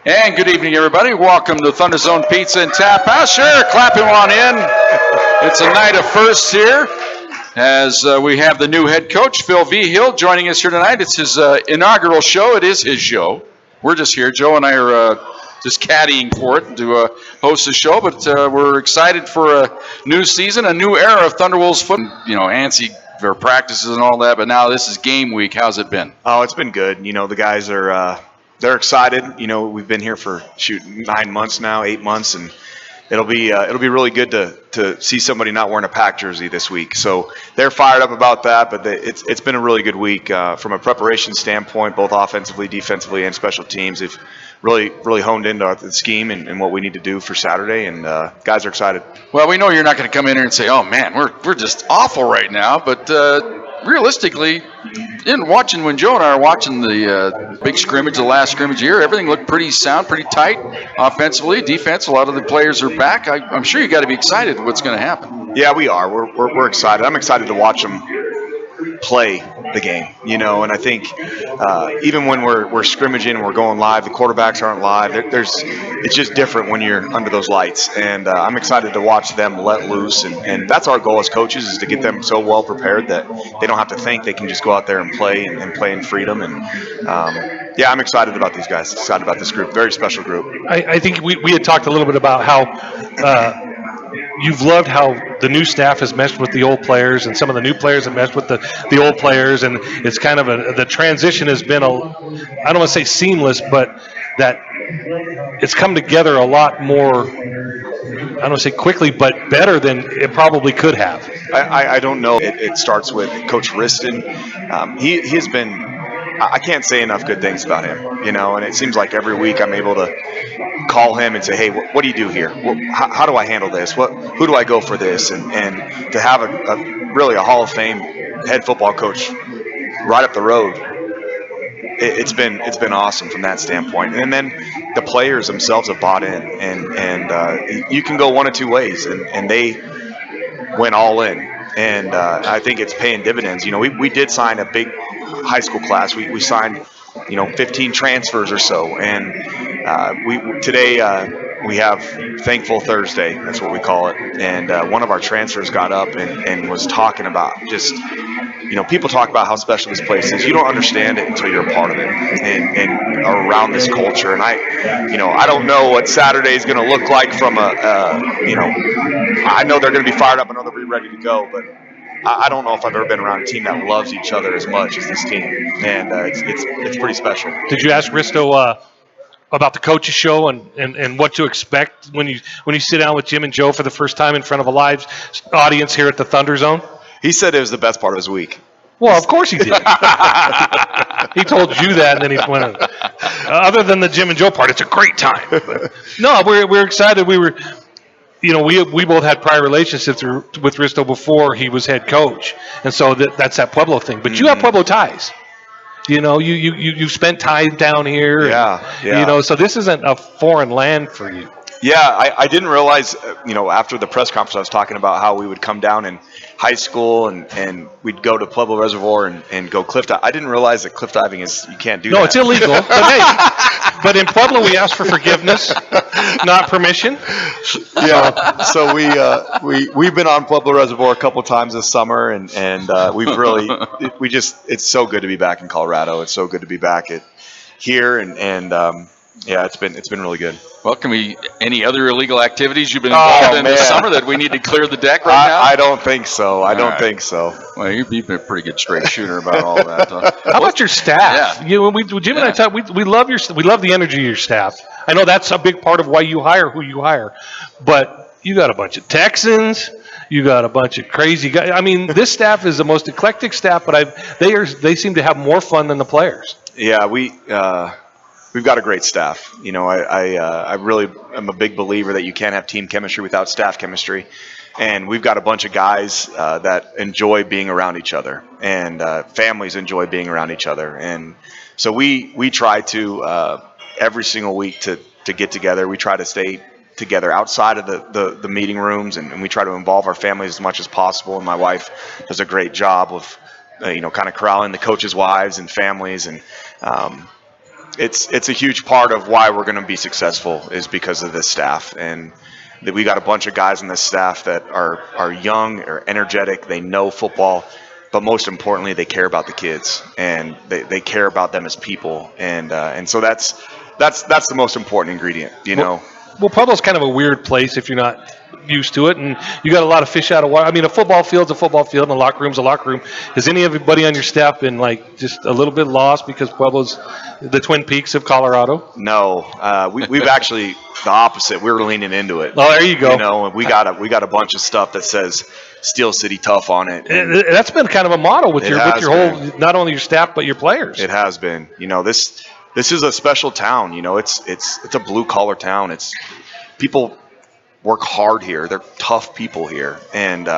And good evening, everybody. Welcome to ThunderZone Pizza and Tap House. Sure, clap him on in. It's a night of firsts here as we have the new head coach, Phil Vigil, joining us here tonight. It's his inaugural show. It is his show. We're just here. Joe and I are just caddying for it to host the show, but we're excited for a new season, a new era of Thunderwolves football. You know, ANSI for practices and all that, but now this is game week. How's it been? Oh, it's been good. You know, the guys are they're excited. You know, we've been here for 9 months now, 8 months, and it'll be really good to see somebody not wearing a Pack jersey this week. So they're fired up about that. But it's been a really good week from a preparation standpoint, both offensively, defensively, and special teams. They've really honed into the scheme and what we need to do for Saturday, and guys are excited. Well, we know you're not going to come in here and say, "Oh man, we're just awful right now," but realistically, watching when Joe and I are watching the big scrimmage, the last scrimmage here, everything looked pretty sound, pretty tight, offensively, defense. A lot of the players are back. I'm sure you got to be excited what's going to happen. Yeah, we are. We're excited. I'm excited to watch them play the game, you know, and I think even when we're scrimmaging and we're going live, the quarterbacks aren't live. It's just different when you're under those lights, and I'm excited to watch them let loose, and that's our goal as coaches, is to get them so well prepared that they don't have to think, they can just go out there and play in freedom. And yeah, I'm excited about these guys, excited about this group, very special group. I think we had talked a little bit about how you've loved how the new staff has meshed with the old players, and some of the new players have meshed with the old players, and it's kind of the transition has been I don't want to say seamless, but that it's come together a lot more, I don't want to say quickly, but better than it probably could have. I don't know. It starts with Coach Riston. He has been, I can't say enough good things about him, you know, and it seems like every week I'm able to call him and say, hey, what do you do here? How do I handle this? Who do I go for this? And to have really a Hall of Fame head football coach right up the road, it's been awesome from that standpoint. And then the players themselves have bought in, and you can go one of two ways, and they went all in. And I think it's paying dividends. You know, we did sign a big high school class. We signed, 15 transfers or so, and today we have Thankful Thursday. That's what we call it. And one of our transfers got up and was talking about just, people talk about how special this place is. You don't understand it until you're a part of it and are around this culture. And I don't know what Saturday is going to look like from I know they're going to be fired up. I know they'll be ready to go, but I don't know if I've ever been around a team that loves each other as much as this team, and it's pretty special. Did you ask Risto about the coaches show and what to expect when you sit down with Jim and Joe for the first time in front of a live audience here at the ThunderZone? He said it was the best part of his week. Well, of course he did. He told you that, and then he went. Other than the Jim and Joe part, it's a great time. No, we're excited. We were. We both had prior relationships with Risto before he was head coach, and so that's that Pueblo thing. But you have Pueblo ties. You spent time down here. Yeah. So this isn't a foreign land for you. Yeah, I didn't realize, after the press conference I was talking about how we would come down in high school and we'd go to Pueblo Reservoir and go cliff dive. I didn't realize that cliff diving you can't do that. No, it's illegal. But in Pueblo we ask for forgiveness, not permission. Yeah, so we've been on Pueblo Reservoir a couple times this summer, and we've really it's so good to be back in Colorado. It's so good to be back here, and yeah, it's been really good. Well, any other illegal activities you've been involved in this summer that we need to clear the deck right now? I don't think so. I don't think so. Well, you've been a pretty good straight shooter about all that. How about your staff? Yeah. Jim and I talk. We love we love the energy of your staff. I know that's a big part of why you hire who you hire, but you got a bunch of Texans. You got a bunch of crazy guys. I mean, this staff is the most eclectic staff, but they seem to have more fun than the players. Yeah, we've got a great staff. I really am a big believer that you can't have team chemistry without staff chemistry. And we've got a bunch of guys that enjoy being around each other, and families enjoy being around each other. And so we try to every single week to get together. We try to stay together outside of the meeting rooms, and we try to involve our families as much as possible. And my wife does a great job of kind of corralling the coaches' wives and families, and it's a huge part of why we're going to be successful is because of this staff, and that we got a bunch of guys on this staff that are young, are energetic, they know football, but most importantly, they care about the kids, and they care about them as people, and so that's the most important ingredient, you know. Well, Pueblo's kind of a weird place if you're not used to it, and you got a lot of fish out of water. I mean, a football field's a football field, and a locker room's a locker room. Has everybody on your staff been like just a little bit lost because Pueblo's the Twin Peaks of Colorado? No, we've actually the opposite. We're leaning into it. Oh, there you go. You know, and we got a bunch of stuff that says Steel City Tough on it. That's been kind of a model with your been. whole, not only your staff but your players. It has been. You know, this is a special town. You know, it's a blue collar town. It's people work hard here. They're tough people here, and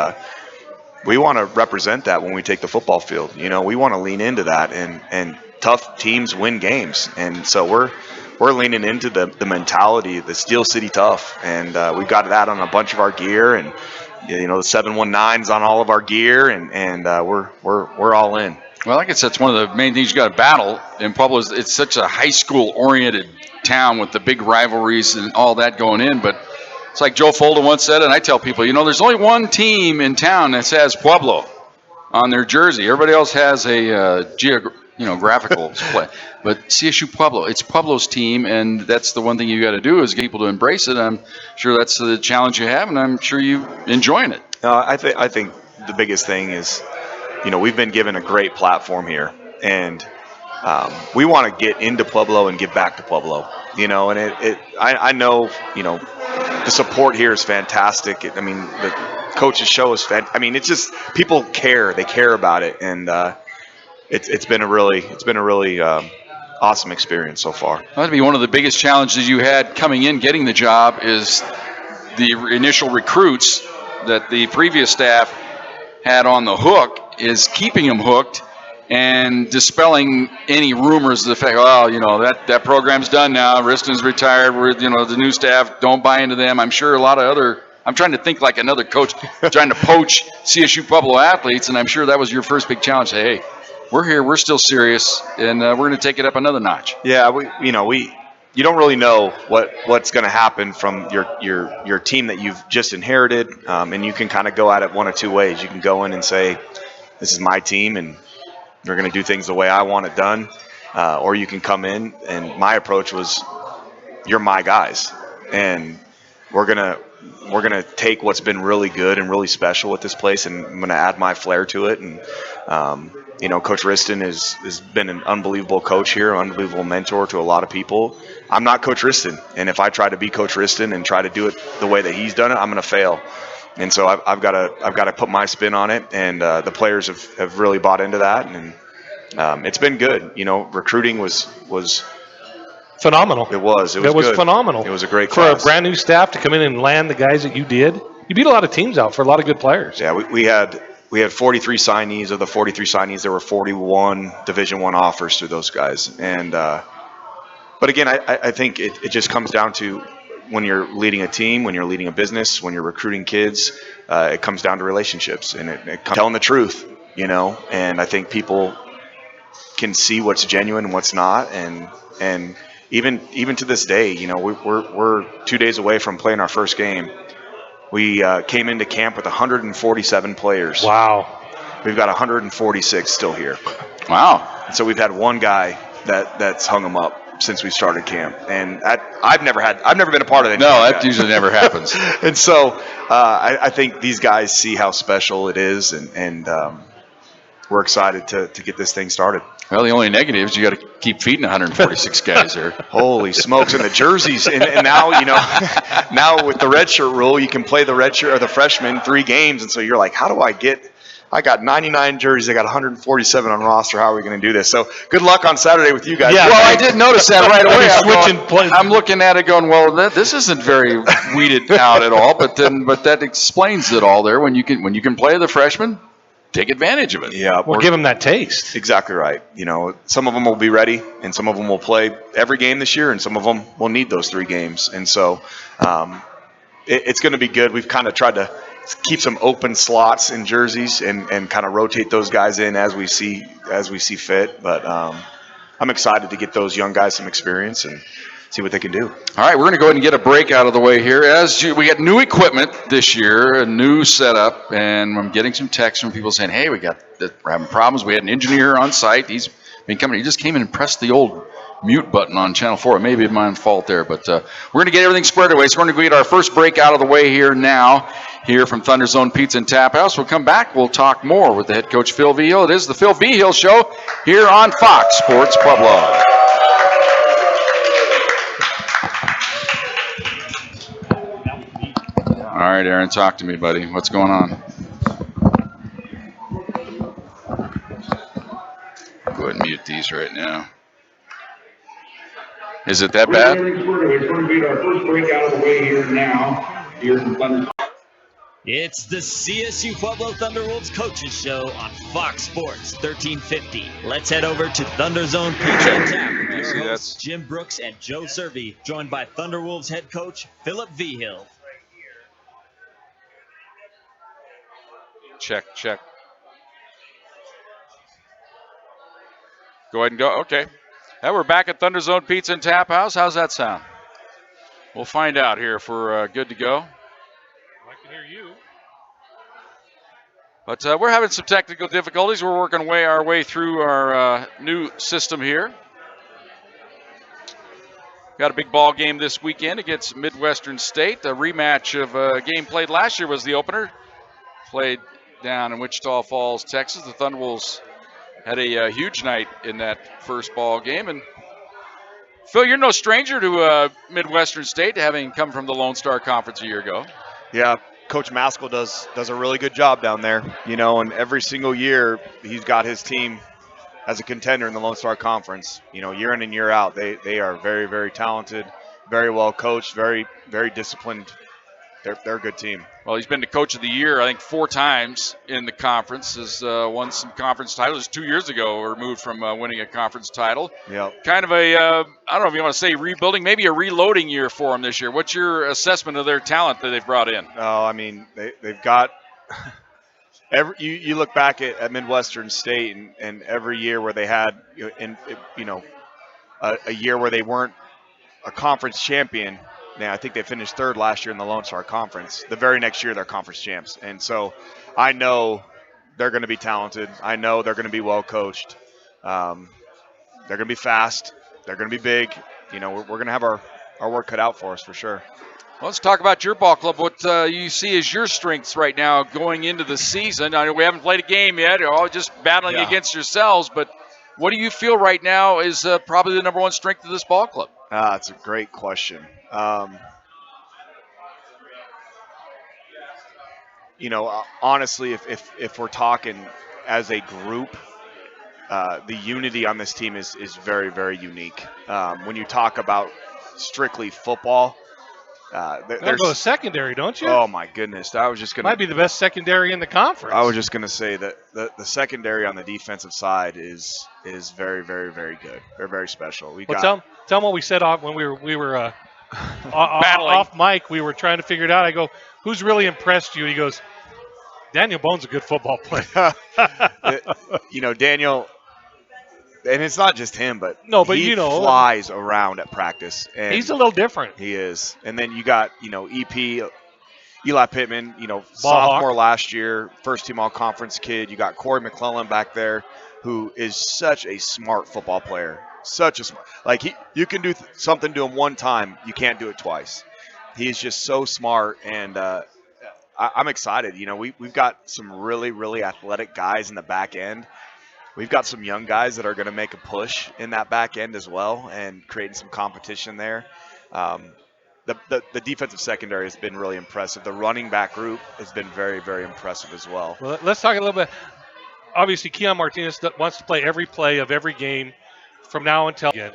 we want to represent that when we take the football field. You know, we want to lean into that, and tough teams win games, and so we're leaning into the mentality, the Steel City Tough, and we've got that on a bunch of our gear, and you know the 719s on all of our gear, and we're all in. Well, I guess that's one of the main things you got to battle in Pueblo. It's such a high school oriented town with the big rivalries and all that going in, but it's like Joe Folda once said, and I tell people, you know, there's only one team in town that says Pueblo on their jersey. Everybody else has a graphical play, but CSU Pueblo, it's Pueblo's team, and that's the one thing you got to do is get people to embrace it. I'm sure that's the challenge you have, and I'm sure you enjoying it. I think the biggest thing is, you know, we've been given a great platform here, and we want to get into Pueblo and give back to Pueblo. You know, and I know, you know, the support here is fantastic. I mean, the coaches show is fantastic. I mean, it's just people care. They care about it, and it's been a really awesome experience so far. That'd be one of the biggest challenges you had coming in, getting the job, is the initial recruits that the previous staff had on the hook, is keeping them hooked and dispelling any rumors of the fact, oh, you know, that program's done now. Riston's retired. The new staff, don't buy into them. I'm sure a lot of other, I'm trying to think like another coach trying to poach CSU Pueblo athletes, and I'm sure that was your first big challenge. Say, hey, we're here, we're still serious, and we're going to take it up another notch. Yeah, you don't really know what's going to happen from your team that you've just inherited, and you can kind of go at it one of two ways. You can go in and say, this is my team, and they're going to do things the way I want it done, or you can come in, and my approach was, you're my guys, and we're gonna take what's been really good and really special with this place, and I'm gonna add my flair to it. And Coach Riston has been an unbelievable coach here, an unbelievable mentor to a lot of people. I'm not Coach Riston, and if I try to be Coach Riston and try to do it the way that he's done it, I'm gonna fail. And so I've got to put my spin on it, and the players have really bought into that, and it's been good. You know, recruiting was phenomenal. It was good. Phenomenal. It was a great for class. A brand new staff to come in and land the guys that you did. You beat a lot of teams out for a lot of good players. Yeah, we had 43 signees. Of the 43 signees, there were 41 Division I offers through those guys. And but again, I think it just comes down to, when you're leading a team, when you're leading a business, when you're recruiting kids, it comes down to relationships, and it comes telling the truth, you know. And I think people can see what's genuine and what's not, and even to this day, you know, we're 2 days away from playing our first game. We came into camp with 147 players. Wow. We've got 146 still here. Wow. And so we've had one guy that's hung them up since we started camp, and I've never been a part of that. No, that usually never happens. And so I think these guys see how special it is, and we're excited to get this thing started. Well, the only negative is you got to keep feeding 146 guys there. Holy smokes! And the jerseys, and now, you know, now with the redshirt rule, you can play the redshirt or the freshman 3 games, and so you're like, how do I get? I got 99 jerseys. I got 147 on roster. How are we going to do this? So good luck on Saturday with you guys. Yeah, well, I did notice that right away. I'm looking at it going, well, this isn't very weeded out at all. But that explains it all there. When you can play the freshman, take advantage of it. Yeah, we'll give them that taste. Exactly right. You know, some of them will be ready, and some of them will play every game this year, and some of them will need those 3 games. And so it's going to be good. We've kind of tried to keep some open slots in jerseys and kind of rotate those guys in as we see fit. But I'm excited to get those young guys some experience and see what they can do. All right, we're going to go ahead and get a break out of the way here. We got new equipment this year, a new setup, and I'm getting some texts from people saying, "Hey, we're having problems. We had an engineer on site. He's been coming. He just came in and pressed the old mute button on channel 4. It may be my fault there, but we're going to get everything squared away. So we're going to get our first break out of the way here now, here from ThunderZone Pizza and Tap House. We'll come back. We'll talk more with the head coach, Phil Vigil. It is the Phil Vigil Show here on Fox Sports Pueblo. All right, Aaron, talk to me, buddy. What's going on? Go ahead and mute these right now. Is it that bad? It's going to be our first break out of the way here now. Here from Thunder. It's the CSU Pueblo Thunderwolves Coaches Show on Fox Sports 1350. Let's head over to ThunderZone Pizza and Tap with your hosts Jim Brooks and Joe Serby, joined by Thunderwolves head coach Philip Vigil. Check. Go ahead and go. Okay. Now we're back at ThunderZone Pizza and Tap House. How's that sound? We'll find out here if we're good to go. I can hear you. But we're having some technical difficulties. We're working our way through our new system here. Got a big ball game this weekend against Midwestern State. A rematch of a game played last year was the opener. Played down in Wichita Falls, Texas. The Thunderwolves had a huge night in that first ball game. And Phil, you're no stranger to Midwestern State, having come from the Lone Star Conference a year ago. Yeah, Coach Maskell does a really good job down there, and every single year he's got his team as a contender in the Lone Star Conference. Year in and year out, they are very, very talented, very well coached, very, very disciplined. They're a good team. Well, he's been the coach of the year, I think, 4 times in the conference. Has won some conference titles. 2 years ago, removed from winning a conference title. Yeah. Kind of a, I don't know if you want to say rebuilding, maybe a reloading year for him this year. What's your assessment of their talent that they've brought in? Oh, I mean, they've got you look back at Midwestern State and every year where they had a year where they weren't a conference champion. Now, I think they finished 3rd last year in the Lone Star Conference. The very next year, they're conference champs. And so I know they're going to be talented. I know they're going to be well coached. They're going to be fast. They're going to be big. We're going to have our work cut out for us for sure. Well, let's talk about your ball club. What you see as your strengths right now going into the season. I know we haven't played a game yet. You're all just battling against yourselves. But what do you feel right now is probably the number one strength of this ball club? That's a great question. Honestly, if we're talking as a group, the unity on this team is very, very unique. When you talk about strictly football, There's go secondary, don't you? Oh my goodness! I was just gonna. Might be the best secondary in the conference. I was just gonna say that the secondary on the defensive side is very, very, very good. They're very special. Tell them what we said off when we were off mic. We were trying to figure it out. I go, who's really impressed you? He goes, Daniel Bone's a good football player. Daniel. And it's not just him, but he flies around at practice. And he's a little different. He is. And then you got, Eli Pittman, sophomore last year, first team all-conference kid. You got Corey McClellan back there, who is such a smart football player. You can do something to him one time, you can't do it twice. He is just so smart, and I'm excited. We've got some really, really athletic guys in the back end. We've got some young guys that are going to make a push in that back end as well and creating some competition there. The defensive secondary has been really impressive. The running back group has been very, very impressive as well. Well, let's talk a little bit. Obviously, Keon Martinez wants to play every play of every game from now until again.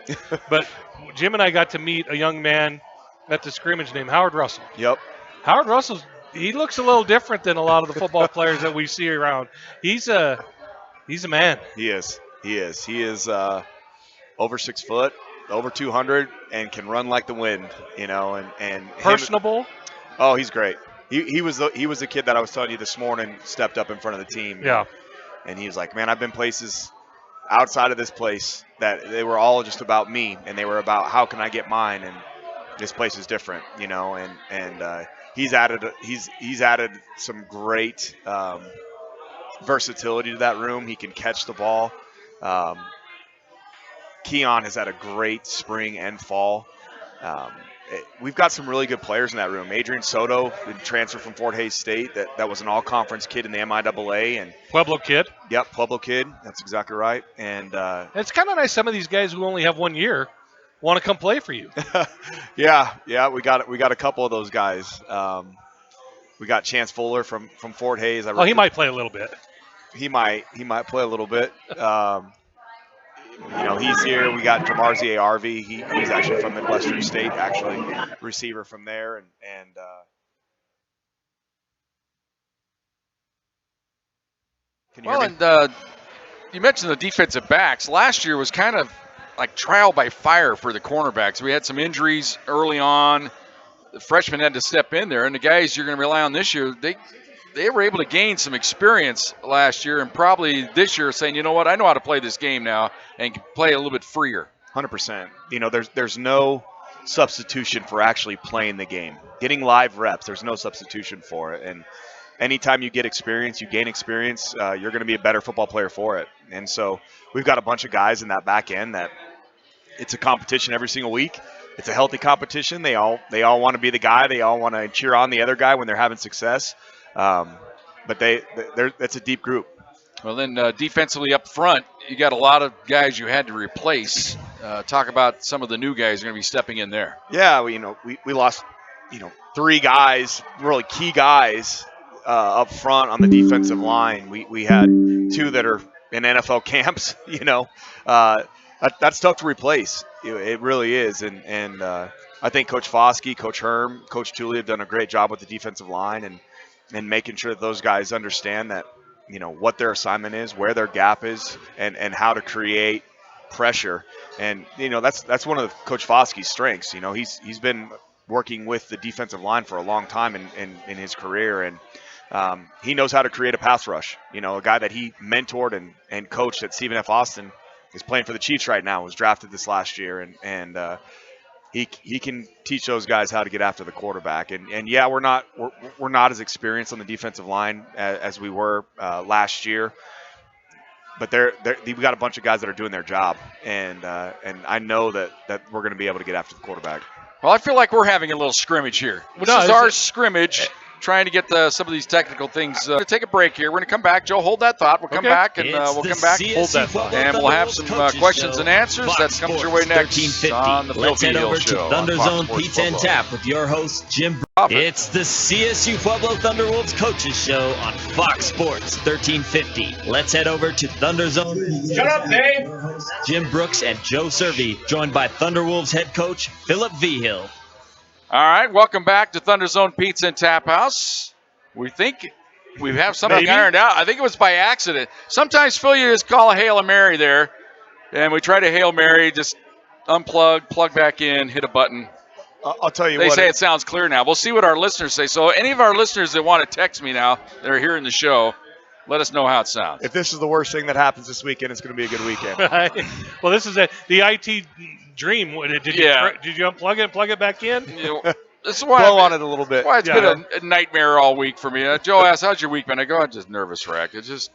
But Jim and I got to meet a young man at the scrimmage named Howard Russell. Yep. Howard Russell, he looks a little different than a lot of the football players that we see around. He's a man. He is. He is over 6 foot, over 200, and can run like the wind. And personable. Oh, he's great. He was the kid that I was telling you this morning stepped up in front of the team. Yeah. And he was like, man, I've been places outside of this place that they were all just about me, and they were about how can I get mine, and this place is different, and he's added some great versatility to that room. He can catch the ball. Keon has had a great spring and fall. We've got some really good players in that room. Adrian Soto, the transfer from Fort Hays State, that was an all-conference kid in the MIAA, and Pueblo kid. Yep, Pueblo kid. That's exactly right. And It's kind of nice. Some of these guys who only have 1 year want to come play for you. yeah, we got a couple of those guys. We got Chance Fuller from Fort Hays. He might play a little bit. He might play a little bit. He's here. We got Jamarzie Arvey. He's actually from Midwestern State, actually receiver from there, and can you hear me? And you mentioned the defensive backs. Last year was kind of like trial by fire for the cornerbacks. We had some injuries early on. The freshmen had to step in there, and the guys you're going to rely on this year, they were able to gain some experience last year, and probably this year saying, you know what, I know how to play this game now and can play a little bit freer. 100%. There's no substitution for actually playing the game. Getting live reps, there's no substitution for it. And anytime you get experience, you gain experience, you're going to be a better football player for it. And so we've got a bunch of guys in that back end that it's a competition every single week. It's a healthy competition. They all want to be the guy. They all want to cheer on the other guy when they're having success. But that's a deep group. Well, then defensively up front, you got a lot of guys you had to replace. Talk about some of the new guys who are going to be stepping in there. Yeah, we lost 3 guys, really key guys up front on the defensive line. We had 2 that are in NFL camps. That's tough to replace. It really is, and I think Coach Foskey, Coach Herm, Coach Tooley have done a great job with the defensive line and making sure that those guys understand that what their assignment is, where their gap is, and how to create pressure. And that's one of Coach Foskey's strengths. He's been working with the defensive line for a long time in his career, and he knows how to create a pass rush. A guy that he mentored and coached at Stephen F. Austin is playing for the Chiefs right now, was drafted this last year, and he can teach those guys how to get after the quarterback. And yeah, we're not as experienced on the defensive line as we were last year, but we've got a bunch of guys that are doing their job, and I know that we're going to be able to get after the quarterback. Well, I feel like we're having a little scrimmage here. This is our scrimmage, trying to get some of these technical things. We'll take a break here. We're going to come back. Joe, hold that thought. We'll come back, and we'll come back. Hold that thought. And we'll have some questions and answers. That comes your way next on the Vigil Show. Let's head over to ThunderZone Pizza and Tap with your host, Jim Brooks. It's the CSU Pueblo Thunderwolves Coaches Show on Fox Sports 1350. Let's head over to ThunderZone. Shut up, Dave! Jim Brooks and Joe Servy, joined by Thunderwolves head coach Philip Vigil. All right, welcome back to ThunderZone Pizza and Tap House. We think we have something ironed out. I think it was by accident. Sometimes, Phil, you just call a Hail Mary there, and we try to Hail Mary, just unplug, plug back in, hit a button. I'll tell you They what. say it sounds clear now. We'll see what our listeners say. So any of our listeners that want to text me now that are hearing the show, let us know how it sounds. If this is the worst thing that happens this weekend, it's going to be a good weekend. Well, this is the IT dream. Did you unplug it and plug it back in? This is why blow on it a little bit. Why it's been a nightmare all week for me. Joe asked, "How's your week been?" I go, "I'm just nervous wreck." It's just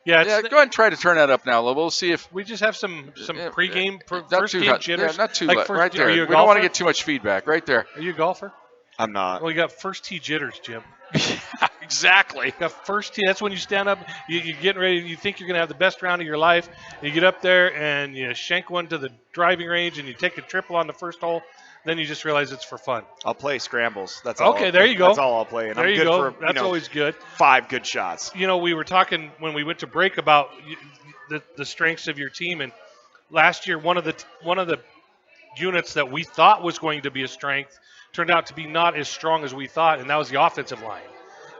go ahead and try to turn that up now. We'll see if we just have some pregame first game hot, jitters. Not too like right there. We don't want to get too much feedback. Right there. Are you a golfer? I'm not. Well, you got first tee jitters, Jim. Yeah, exactly. You got first tee. That's when you stand up. You're getting ready. You think you're going to have the best round of your life. You get up there and you shank one to the driving range and you take a triple on the first hole. Then you just realize it's for fun. I'll play scrambles. That's all. Okay, there you go. That's all I'll play. And there I'm you good go. for, That's always good. 5 good shots. We were talking when we went to break about the strengths of your team, and last year one of the units that we thought was going to be a strength turned out to be not as strong as we thought, and that was the offensive line.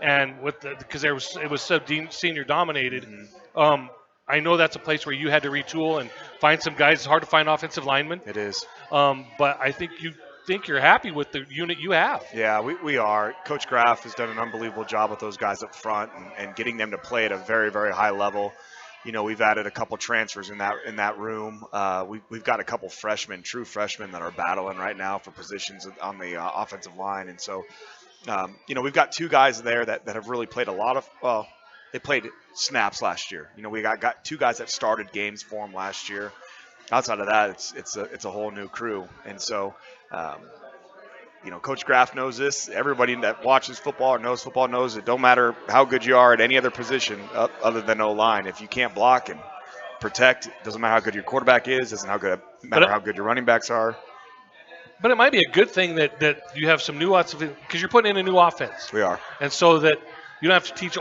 And because it was so senior dominated, I know that's a place where you had to retool and find some guys. It's hard to find offensive linemen. It is. But I think you're happy with the unit you have. Yeah, we are. Coach Graff has done an unbelievable job with those guys up front and getting them to play at a very, very high level. we've added a couple transfers in that room. We've got a couple true freshmen that are battling right now for positions on the offensive line, and so we've got two guys there that have really played they played snaps last year. We got two guys that started games for them last year. Outside of that, it's a whole new crew, and so. Coach Graff knows this. Everybody that watches football or knows football knows it. Don't matter how good you are at any other position other than O-line. If you can't block and protect, it doesn't matter how good your quarterback is. Doesn't matter how good your running backs are. But it might be a good thing that you have some nuance because you're putting in a new offense. We are. And so that you don't have to teach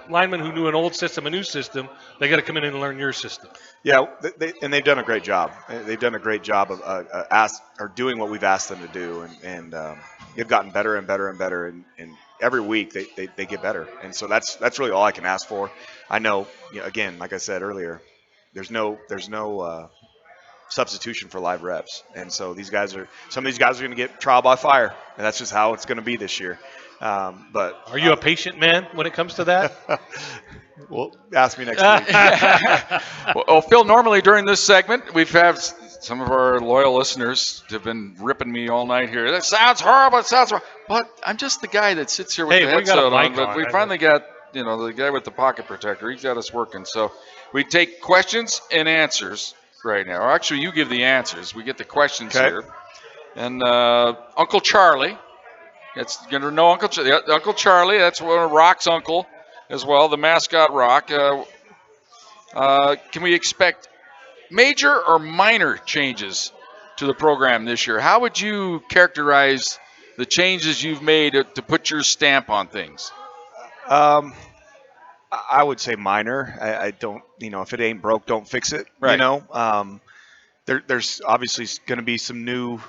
linemen who knew an old system a new system. They got to come in and learn your system. Yeah, they've done a great job. They've done a great job of doing what we've asked them to do, and they've gotten better and better and better. And every week they get better. And so that's really all I can ask for. I know, again, like I said earlier, there's no substitution for live reps, and so some of these guys are going to get trial by fire, and that's just how it's going to be this year. But are you a patient man when it comes to that? Well, ask me next week. Well, Phil, normally during this segment, we've had some of our loyal listeners have been ripping me all night here. That sounds horrible. It sounds horrible. But I'm just the guy that sits here with the headset on. But we finally got, the guy with the pocket protector. He's got us working. So we take questions and answers right now. Or actually, you give the answers. We get the questions here. And Uncle Charlie, that's going to know Uncle Charlie. That's one of Rock's uncle as well, the mascot Rock. Can we expect major or minor changes to the program this year? How would you characterize the changes you've made to put your stamp on things? I would say minor. I don't, if it ain't broke, don't fix it. Right. There's obviously going to be some new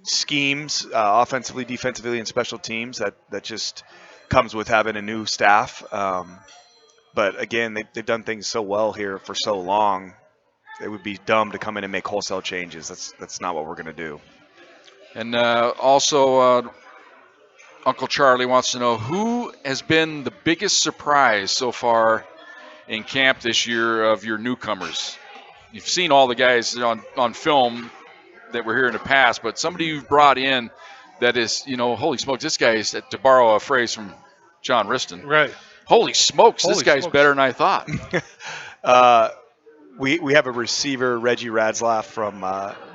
schemes, offensively, defensively, and special teams that just comes with having a new staff. But again, they've done things so well here for so long. It would be dumb to come in and make wholesale changes. That's not what we're going to do. And also, Uncle Charlie wants to know who has been the biggest surprise so far in camp this year of your newcomers. You've seen all the guys on film that were here in the past, but somebody you've brought in that is, holy smokes, this guy is, to borrow a phrase from John Riston. Right. Holy smokes, this guy's better than I thought. We have a receiver, Reggie Radslaff from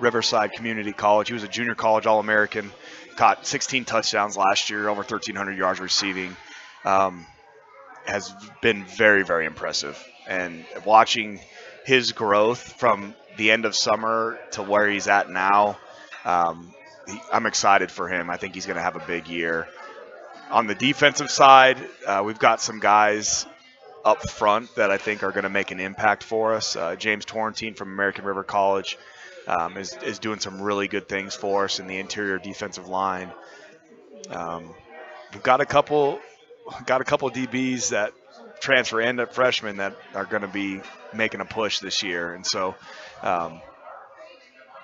Riverside Community College. He was a junior college All-American, caught 16 touchdowns last year, over 1,300 yards receiving. Has been very, very impressive. And watching his growth from the end of summer to where he's at now, I'm excited for him. I think he's going to have a big year. On the defensive side, we've got some guys up front that I think are going to make an impact for us. James Torrentine from American River College is doing some really good things for us in the interior defensive line. We've got a couple DBs that transfer and freshmen that are going to be making a push this year, and so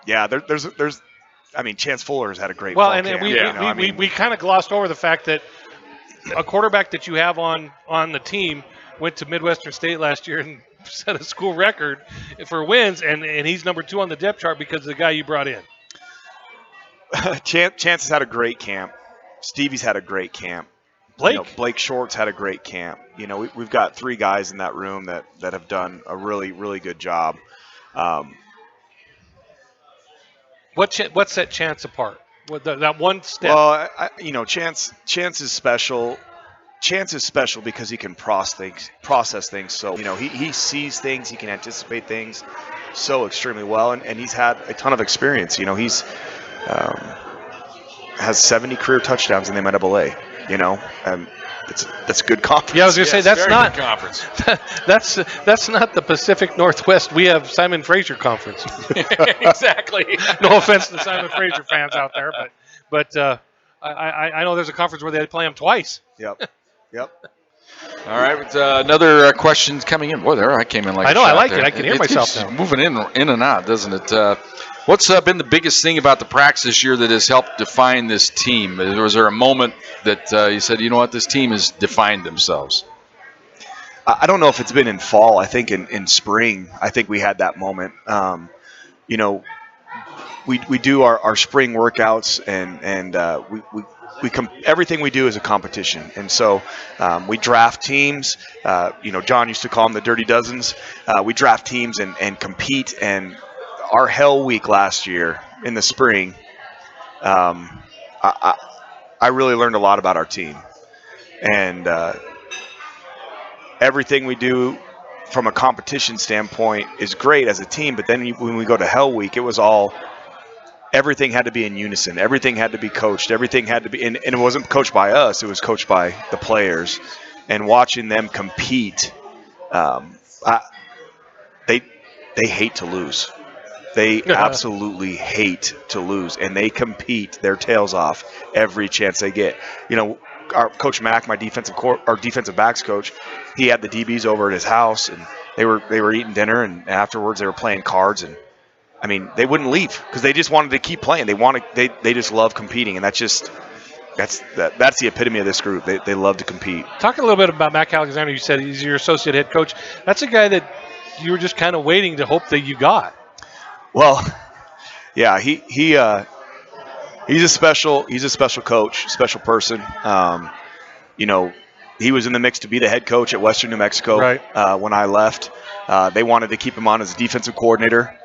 there's. I mean, Chance Fuller's had a great well, camp, and we kind of glossed over the fact that a quarterback that you have on the team went to Midwestern State last year and set a school record for wins, and he's number 2 on the depth chart because of the guy you brought in. Chance has had a great camp. Stevie's had a great camp. Blake Short's had a great camp. We've got 3 guys in that room that have done a really, really good job. What's that Chance apart? That one step. Well, Chance is special. Chance is special because he can process things. So he sees things, he can anticipate things so extremely well, and he's had a ton of experience. He's has 70 career touchdowns in the NCAA. And that's a good conference. Yeah, I was going to say that's not good conference. that's not the Pacific Northwest. We have Simon Fraser Conference. Exactly. No offense to Simon Fraser fans out there, but I know there's a conference where they play them twice. Yep. All right, another question coming in. Boy, there I came in like I know. a shot I like there. it. I can hear myself now. Moving in and out, doesn't it? What's been the biggest thing about the practice this year that has helped define this team? Was there a moment that you said, you know what, this team has defined themselves? I don't know if it's been in fall. I think in spring, I think we had that moment. You know, we do our spring workouts and everything we do is a competition. And so we draft teams. John used to call them the Dirty Dozens. We draft teams and compete. And our Hell Week last year in the spring, I really learned a lot about our team. And everything we do from a competition standpoint is great as a team. But then when we go to Hell Week, it was everything had to be in unison. Everything had to be coached. Everything had to be, and it wasn't coached by us. It was coached by the players. And watching them compete, they hate to lose. They absolutely hate to lose, and they compete their tails off every chance they get. Our coach Mack, our defensive backs coach, he had the DBs over at his house, and they were eating dinner, and afterwards they were playing cards, and I mean, they wouldn't leave because they just wanted to keep playing. They just love competing, and that's the epitome of this group. They love to compete. Talk a little bit about Mac Alexander. You said he's your associate head coach. That's a guy that you were just kind of waiting to hope that you got. Well, yeah, he's a special coach, special person. He was in the mix to be the head coach at Western New Mexico when I left. They wanted to keep him on as a defensive coordinator.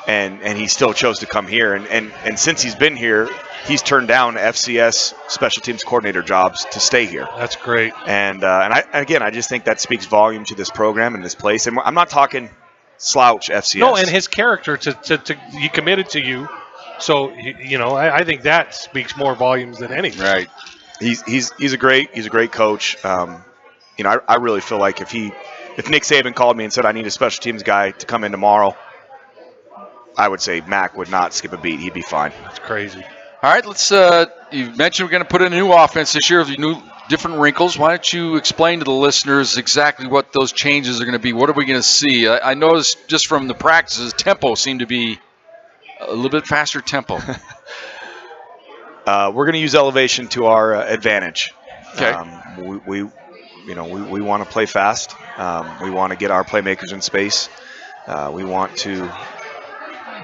And he still chose to come here. And since he's been here, he's turned down FCS special teams coordinator jobs to stay here. That's great. And I just think that speaks volume to this program and this place. And I'm not talking slouch FCS. No, and his character he committed to you. So I think that speaks more volumes than anything. Right. He's a great coach. I really feel like if Nick Saban called me and said I need a special teams guy to come in tomorrow, I would say Mac would not skip a beat. He'd be fine. That's crazy. All right, let's. You mentioned we're going to put in a new offense this year with different wrinkles. Why don't you explain to the listeners exactly what those changes are going to be? What are we going to see? I noticed just from the practices, tempo seemed to be a little bit faster tempo. We're going to use elevation to our advantage. Okay. We want to play fast. We want to get our playmakers in space. We want to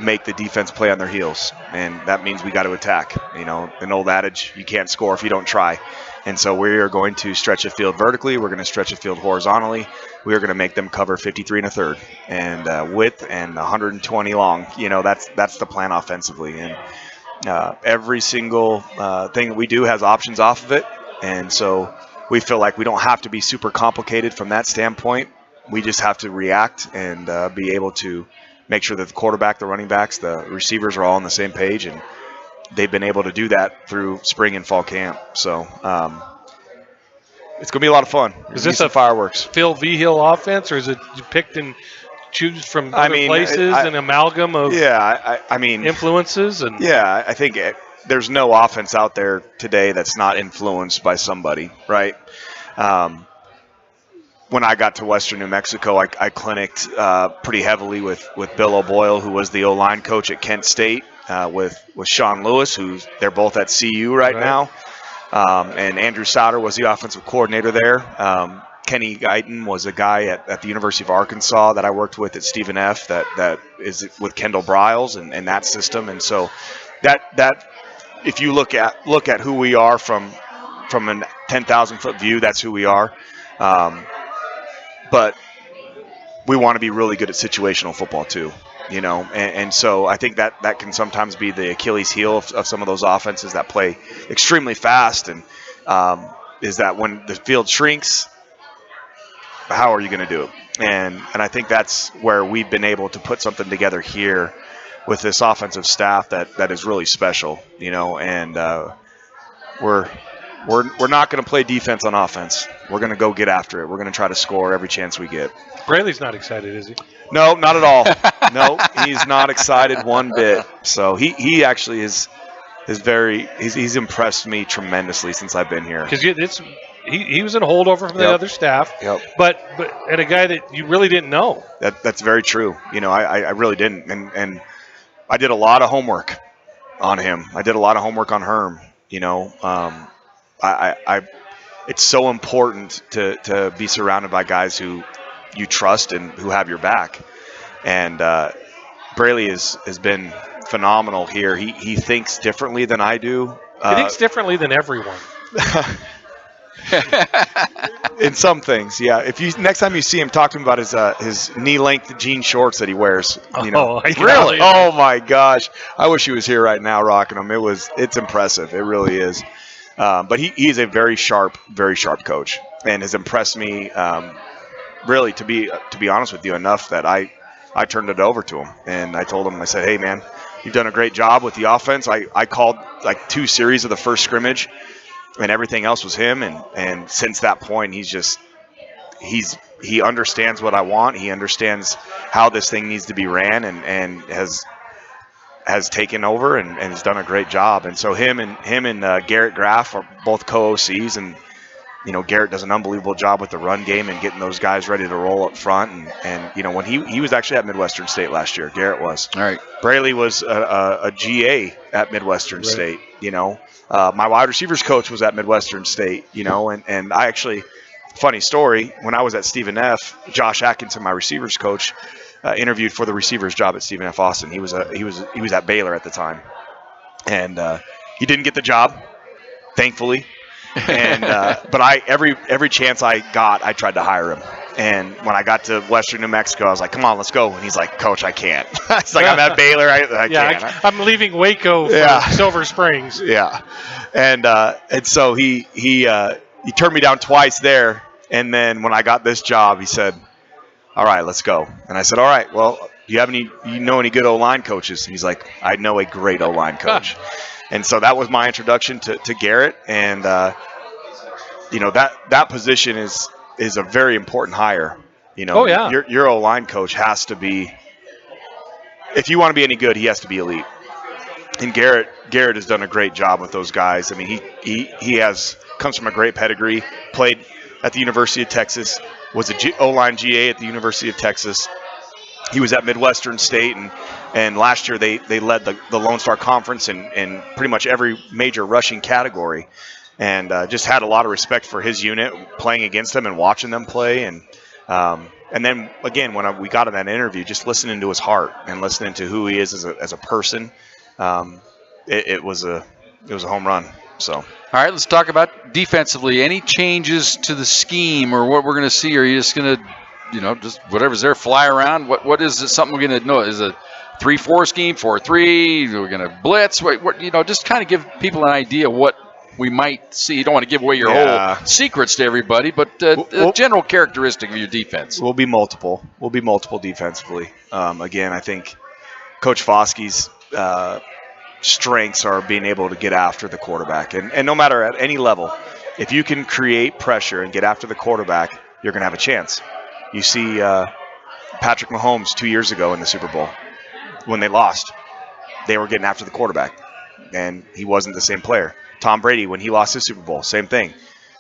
make the defense play on their heels, and that means we got to attack. An old adage, you can't score if you don't try. And so we are going to stretch a field vertically. We're going to stretch a field horizontally. We are going to make them cover 53 1/3 and width and 120 long. That's the plan offensively. And every single thing that we do has options off of it. And so we feel like we don't have to be super complicated from that standpoint. We just have to react and be able to make sure that the quarterback, the running backs, the receivers are all on the same page, and they've been able to do that through spring and fall camp. So it's going to be a lot of fun. Is this a fireworks? Phil Vigil offense, or is it you picked and choose from other places, an amalgam of influences? And yeah, I think there's no offense out there today that's not influenced by somebody, right? When I got to Western New Mexico, I clinicked pretty heavily with Bill O'Boyle, who was the O-line coach at Kent State, with Sean Lewis, they're both at CU right now. And Andrew Sauter was the offensive coordinator there. Kenny Guyton was a guy at the University of Arkansas that I worked with at Stephen F. that is with Kendall Briles and that system. And so that if you look at who we are from a 10,000-foot view, that's who we are. But we want to be really good at situational football too, and so I think that can sometimes be the Achilles heel of some of those offenses that play extremely fast, and is that when the field shrinks, how are you going to do it? And I think that's where we've been able to put something together here with this offensive staff that is really special, and we're not going to play defense on offense. We're going to go get after it. We're going to try to score every chance we get. Braley's not excited, is he? No, not at all. No, he's not excited one bit. So he actually is he's impressed me tremendously since I've been here. Because he was in a holdover from the other staff. Yep. But a guy that you really didn't know. That's very true. I really didn't, and I did a lot of homework on him. I did a lot of homework on Herm. it's so important to be surrounded by guys who you trust and who have your back. And Braley has been phenomenal here. He thinks differently than I do. He thinks differently than everyone. In some things, yeah. If you next time you see him, talk to him about his knee-length jean shorts that he wears. Really? Oh my gosh! I wish he was here right now, rocking them. It's impressive. It really is. But he's a very sharp coach, and has impressed me. Really, to be honest with you, enough that I turned it over to him, and I told him, I said, "Hey, man, you've done a great job with the offense." I called like 2 series of the first scrimmage, and everything else was him. And since that point, he understands what I want. He understands how this thing needs to be ran, and has taken over and has done a great job. And so him and Garrett Graff are both co-OCs, and Garrett does an unbelievable job with the run game and getting those guys ready to roll up front. And when he was actually at Midwestern State last year, Garrett was. All right. Braley was a GA at Midwestern State. My wide receivers coach was at Midwestern State. And I actually, funny story, when I was at Stephen F., Josh Atkinson, my receivers coach, interviewed for the receivers job at Stephen F. Austin. He was at Baylor at the time, and he didn't get the job, thankfully. And but every chance I got, I tried to hire him. And when I got to Western New Mexico, I was like, "Come on, let's go." And he's like, "Coach, I can't." It's like, "I'm at Baylor. I can't." I'm leaving Waco for Silver Springs. Yeah, and so he turned me down twice there. And then when I got this job, he said, "All right, let's go." And I said, "All right, well, do you know any good O-line coaches?" And he's like, "I know a great O-line coach." And so that was my introduction to Garrett. And that position is a very important hire. Oh yeah. Your O-line coach has to be, if you want to be any good, he has to be elite. And Garrett has done a great job with those guys. I mean, he comes from a great pedigree, played at the University of Texas, was a O-line GA at the University of Texas. He was at Midwestern State, and last year they led the Lone Star Conference in pretty much every major rushing category, and just had a lot of respect for his unit, playing against them and watching them play. And then again, when we got in that interview, just listening to his heart and listening to who he is as a person, it was a home run. So. All right, let's talk about defensively. Any changes to the scheme or what we're going to see? Or are you just going to, just whatever's there, fly around? What is it? Something we're going to know? Is it a 3-4 scheme, 4-3? We're going to blitz? What just kind of give people an idea what we might see. You don't want to give away your whole secrets to everybody, but the general characteristic of your defense. We'll be multiple defensively. Again, I think Coach Foskey's strengths are being able to get after the quarterback. And no matter at any level, if you can create pressure and get after the quarterback, you're going to have a chance. You see Patrick Mahomes 2 years ago in the Super Bowl. When they lost, they were getting after the quarterback, and he wasn't the same player. Tom Brady, when he lost his Super Bowl, same thing.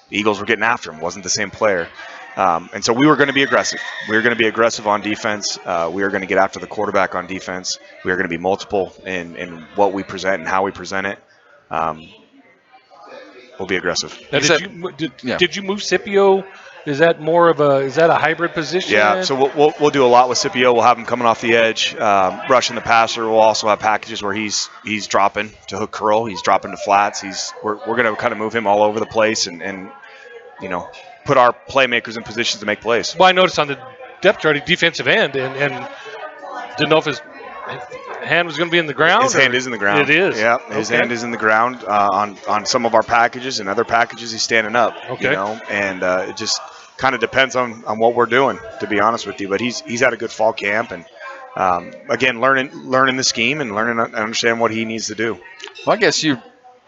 The Eagles were getting after him, wasn't the same player. And so we were going to be aggressive. We were going to be aggressive on defense. We were going to get after the quarterback on defense. We are going to be multiple in what we present and how we present it. We'll be aggressive. Now, did you move Scipio? Is that a hybrid position? Yeah, so we'll do a lot with Scipio. We'll have him coming off the edge, rushing the passer. We'll also have packages where he's dropping to hook curl. He's dropping to flats. We're going to kind of move him all over the place and put our playmakers in positions to make plays. Well, I noticed on the depth chart, defensive end, and didn't know if his hand was going to be in the ground. His hand is in the ground. It is. Yeah, his hand is in the ground on some of our packages, and other packages he's standing up. Okay. And it just kind of depends on what we're doing, to be honest with you. But he's had a good fall camp, and again, learning the scheme and learning and understand what he needs to do. Well, I guess you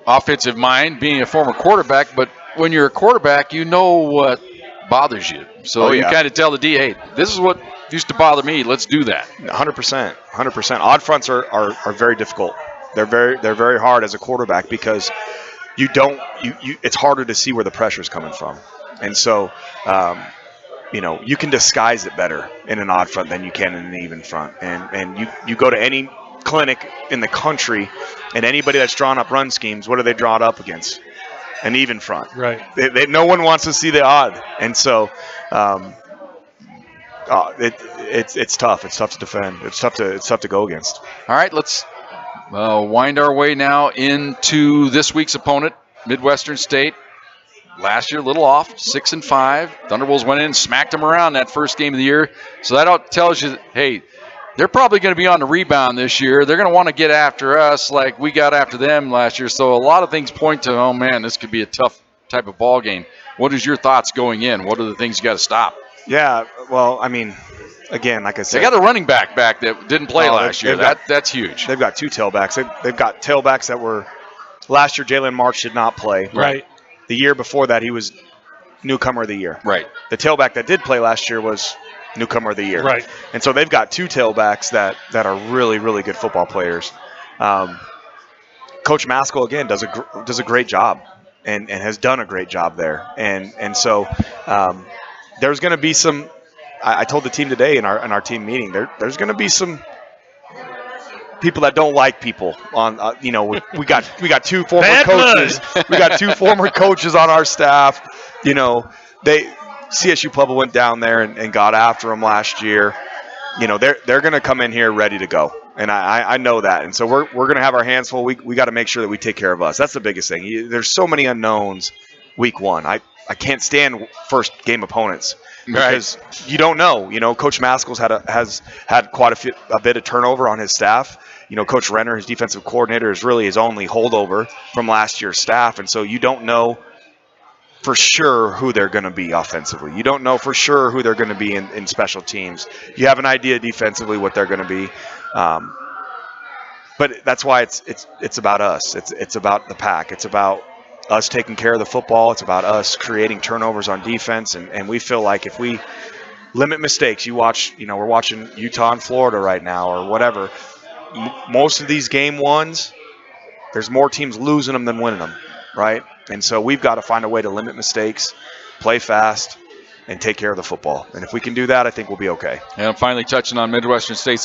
offensive mind, being a former quarterback, but when you're a quarterback, you know what bothers you. So you kind of tell the D, hey, this is what used to bother me. Let's do that. 100%. Odd fronts are very difficult. They're very hard as a quarterback because it's harder to see where the pressure is coming from. And so, you can disguise it better in an odd front than you can in an even front. And you go to any clinic in the country, and anybody that's drawn up run schemes, what are they drawn up against? an even front. Right. No one wants to see the odd, and so it's tough. It's tough to defend. It's tough to go against. All right, let's wind our way now into this week's opponent, Midwestern State. Last year, a little off, 6-5. Thunderbolts went in and smacked them around that first game of the year. So that tells you, hey, they're probably going to be on the rebound this year. They're going to want to get after us like we got after them last year. So a lot of things point to, oh, man, this could be a tough type of ball game. What is your thoughts going in? What are the things you got to stop? Yeah, well, I mean, again, like I said, they got a running back that didn't play last year. That's huge. They've got two tailbacks. They've got tailbacks that were last year. Jalen March did not play. Right. The year before that, he was newcomer of the year. Right. The tailback that did play last year was newcomer of the year. Right. And so they've got two tailbacks that are really, really good football players. Coach Maskell, again, does a great job and has done a great job there. And so there's going to be some – I told the team today in our team meeting, there's going to be some people that don't like people on we got two former coaches. We got two former coaches on our staff. CSU Pueblo went down there and got after them last year. They're going to come in here ready to go, and I know that. And so we're going to have our hands full. We got to make sure that we take care of us. That's the biggest thing. There's so many unknowns week one. I can't stand first game opponents because you don't know. Coach Maskell's has had quite a bit of turnover on his staff. Coach Renner, his defensive coordinator, is really his only holdover from last year's staff, and so you don't know for sure who they're going to be offensively. You don't know for sure who they're going to be in special teams. You have an idea defensively what they're going to be, but that's why it's about us. It's about the pack. It's about us taking care of the football. It's about us creating turnovers on defense, and we feel like if we limit mistakes, we're watching Utah and Florida right now or whatever. Most of these game ones, there's more teams losing them than winning them, right? And so we've got to find a way to limit mistakes, play fast, and take care of the football. And if we can do that, I think we'll be okay. And I'm finally touching on Midwestern State's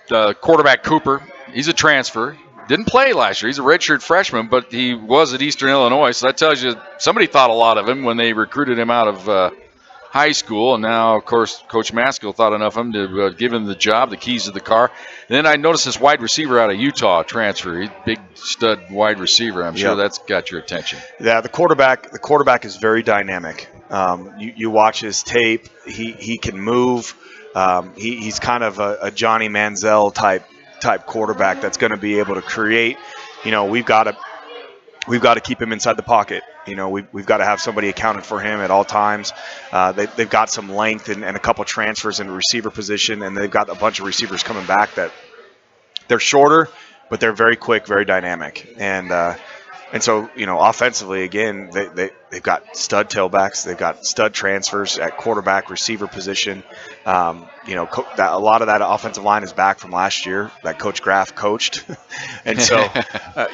quarterback Cooper. He's a transfer. Didn't play last year. He's a redshirt freshman, but he was at Eastern Illinois. So that tells you somebody thought a lot of him when they recruited him out of high school. And now, of course, Coach Maskell thought enough of him to give him the job, the keys to the car. And then I noticed this wide receiver out of Utah transfer. He's a big stud wide receiver. I'm sure that's got your attention. Yeah, the quarterback is very dynamic. You watch his tape. He can move. He's kind of a Johnny Manziel type quarterback that's going to be able to create. We've got to keep him inside the pocket. We've got to have somebody accounted for him at all times. They've got some length and a couple transfers in the receiver position, and they've got a bunch of receivers coming back that they're shorter, but they're very quick, very dynamic. And so, offensively, again, they've got stud tailbacks. They've got stud transfers at quarterback, receiver position. A lot of that offensive line is back from last year that Coach Graff coached. And so,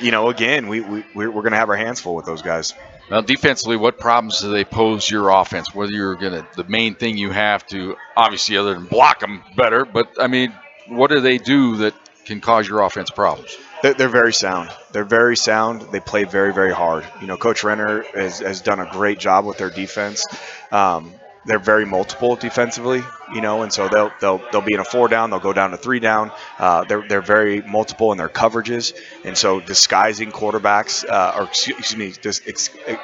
again, we're going to have our hands full with those guys. Well, defensively, what problems do they pose your offense? Whether you're the main thing you have to, obviously, other than block them better, but, what do they do that can cause your offense problems? They're very sound. They're very sound. They play very, very hard. Coach Renner has done a great job with their defense. They're very multiple defensively, and so they'll be in a 4 down, they'll go down to 3 down. They're very multiple in their coverages, and so disguising quarterbacks,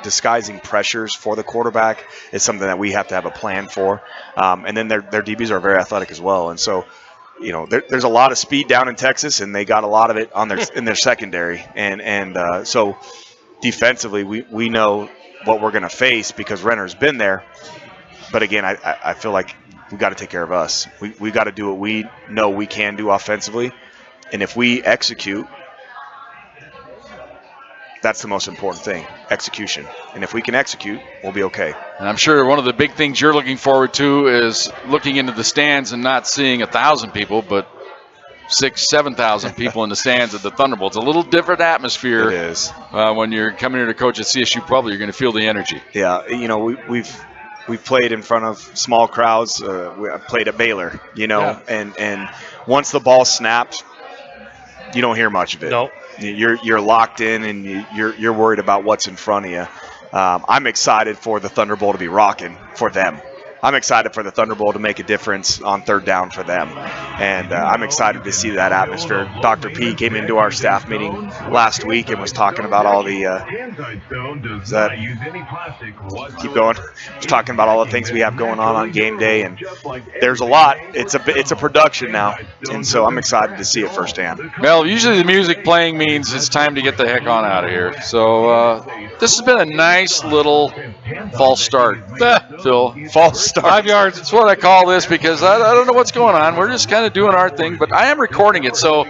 disguising pressures for the quarterback is something that we have to have a plan for. And then their DBs are very athletic as well, and so. There's a lot of speed down in Texas, and they got a lot of it in their secondary. And so defensively, we know what we're going to face because Renner's been there. But, again, I feel like we got to take care of us. We got to do what we know we can do offensively. And if we execute, that's the most important thing, execution. And if we can execute, we'll be okay. And I'm sure one of the big things you're looking forward to is looking into the stands and not seeing 1,000 people, but 6,000, 7,000 people in the stands at the Thunderbolts. A little different atmosphere. It is. When you're coming here to coach at CSU Pueblo, you're going to feel the energy. Yeah, we've played in front of small crowds. I played at Baylor, and once the ball snapped, you don't hear much of it. No. You're locked in, and you're worried about what's in front of you. I'm excited for the Thunderbolt to be rocking for them. I'm excited for the Thunderbolt to make a difference on third down for them. And I'm excited to see that atmosphere. Dr. P came into our staff meeting last week and was talking about all the keep going. Was talking about all the things we have going on game day, and there's a lot. It's a production now, and so I'm excited to see it firsthand. Well, usually the music playing means it's time to get the heck on out of here. So this has been a nice little false start, Phil. False start. 5 yards. That's what I call this because I don't know what's going on. We're just kind of doing our thing, but I am recording it, so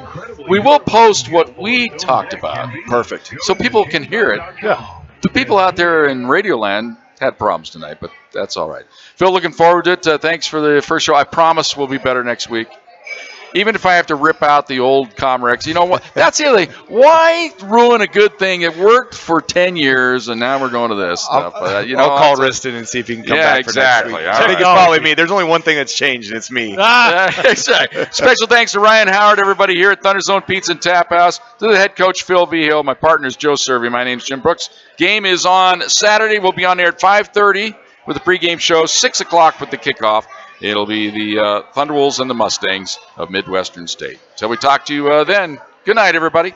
we will post what we talked about. Perfect. So people can hear it. Yeah. The people out there in Radioland had problems tonight, but that's all right. Phil, looking forward to it. Thanks for the first show. I promise we'll be better next week. Even if I have to rip out the old Comrex. You know what? That's the other thing. Why ruin a good thing? It worked for 10 years, and now we're going to this stuff. I'll call Riston and see if he can come back for exactly. next week. All I think right. it's probably me. There's only one thing that's changed, and it's me. Exactly. Special thanks to Ryan Howard, everybody here at ThunderZone Pizza and Tap House, to the head coach, Phil Vigil. My partner is Joe Servi. My name's Jim Brooks. Game is on Saturday. We'll be on there at 5:30 with the pregame show, 6 o'clock with the kickoff. It'll be the Thunderwolves and the Mustangs of Midwestern State. So we talk to you then. Good night, everybody.